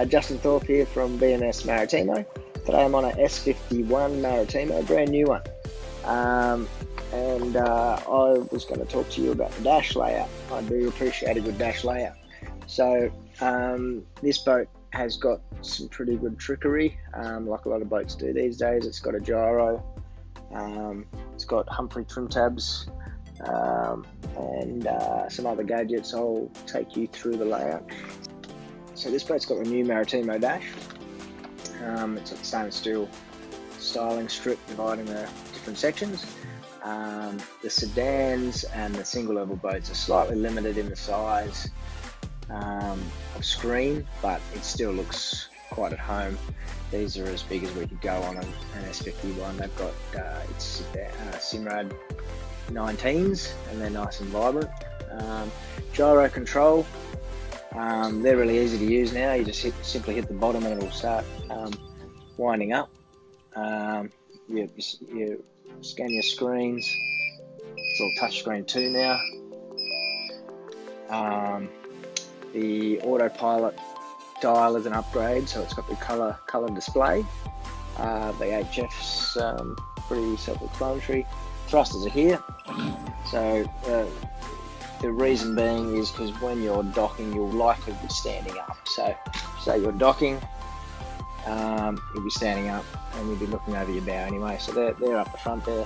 Justin Thorpe here from B&S Maritimo. Today I'm on a S51 Maritimo, brand new one. I was going to talk to you about the dash layout. I do appreciate a good dash layout. So this boat has got some pretty good trickery, like a lot of boats do these days. It's got a gyro, it's got Humphree trim tabs, and some other gadgets. I'll take you through the layout. So this boat's got a new Maritimo Dash. It's got stainless steel styling strip dividing the different sections. The sedans and the single level boats are slightly limited in the size of screen, but it still looks quite at home. These are as big as we could go on an S51. They've got it's Simrad 19s, and they're nice and vibrant. Gyro control, they're really easy to use now. You just simply hit the bottom and it'll start winding up. You scan your screens. It's all touch screen too now. The autopilot dial is an upgrade, so it's got the color display. The HF's pretty self-explanatory. Thrusters are here. So the reason being is because when you're docking, you'll likely be standing up. So say you're docking, you'll be standing up and you'll be looking over your bow anyway. So they're up the front there.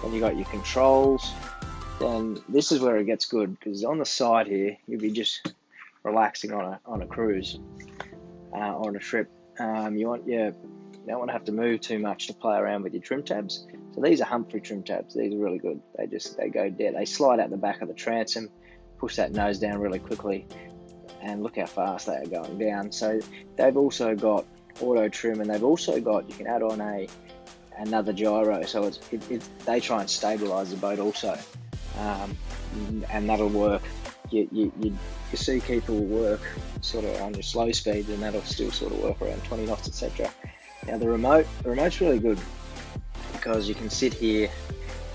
Then you got your controls. Then this is where it gets good, because on the side here, you'll be just relaxing on a cruise, on a trip. You don't want to have to move too much to play around with your trim tabs. So these are Humphree trim tabs. These are really good. They go dead. They slide out the back of the transom, push that nose down really quickly, and look how fast they are going down. So they've also got auto trim, and they've also got, you can add on another gyro. So they try and stabilize the boat also, and that'll work. Your Seakeeper will work sort of on your slow speeds, and that'll still sort of work around 20 knots, etc. Now the remote's really good, because you can sit here,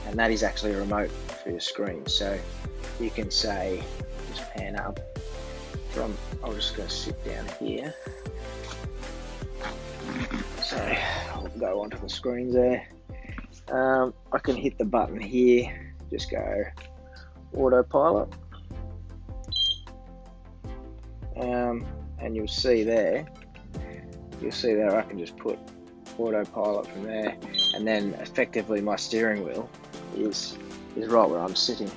and that is actually a remote for your screen. So you can say, just pan up from, I'm just going to sit down here. So I'll go onto the screens there. I can hit the button here, just go autopilot. And you'll see there I can just put autopilot from there, and then effectively my steering wheel is right where I'm sitting.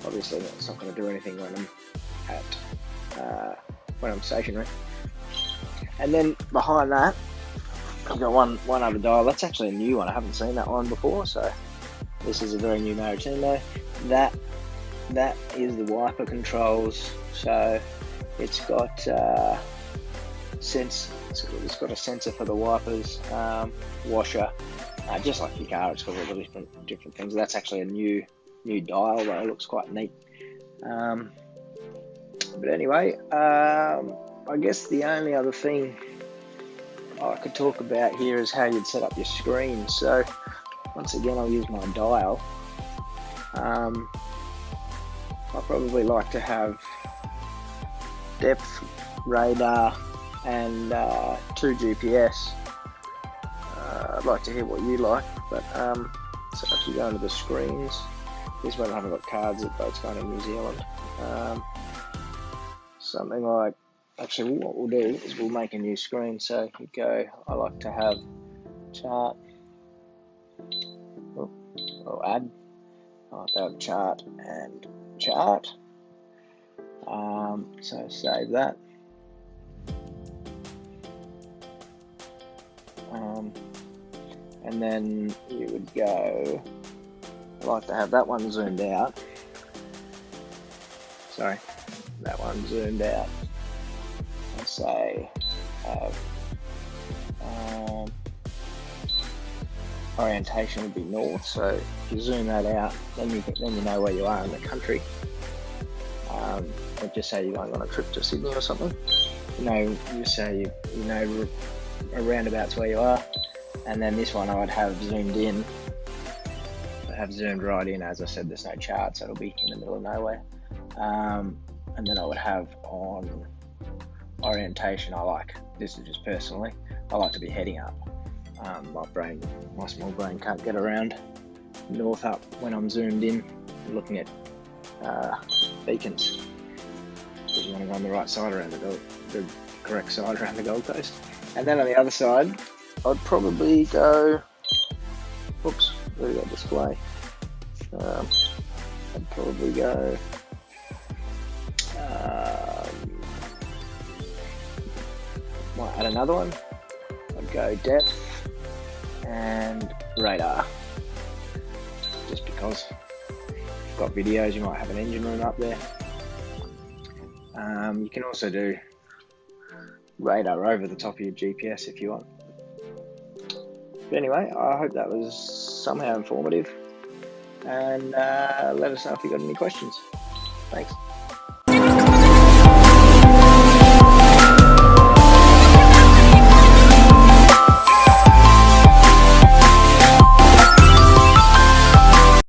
Obviously that's not going to do anything when I'm stationary. And then behind that, I've got one other dial. That's actually a new one. I haven't seen that one before, so this is a very new Maritimo. That is the wiper controls. So it's got it's got a sensor for the wipers, washer, just like your car. It's got all the different things. That's actually a new dial, though. It looks quite neat. But anyway, I guess the only other thing I could talk about here is how you'd set up your screen. So once again, I'll use my dial. I probably like to have depth, radar, and 2 GPS. I'd like to hear what you like, but so if you go into the screens, this one I haven't got cards, the boat's going to New Zealand. Something like, actually what we'll do is we'll make a new screen. So you go, I like to have chart, or add, I like to have chart and chart. So save that. And then you would go, I like to have that one zoomed out. Sorry, that one zoomed out. And say have orientation would be north. So if you zoom that out, then you know where you are in the country. But just say you're going on a trip to Sydney or something. You say you know roundabouts where you are. And then this one I would have zoomed in. I have zoomed right in. As I said, there's no chart, so it'll be in the middle of nowhere. And then I would have on orientation, this is just personally, I like to be heading up. My small brain can't get around north up when I'm zoomed in looking at beacons, because you want to go on the right side around the correct side around the Gold Coast. And then on the other side, I'd probably go, oops, there we go, display. I'd probably go might add another one. I'd go depth and radar, just because you've got videos, you might have an engine room up there. You can also do radar over the top of your GPS if you want. But anyway, I hope that was somehow informative, and let us know if you've got any questions. Thanks.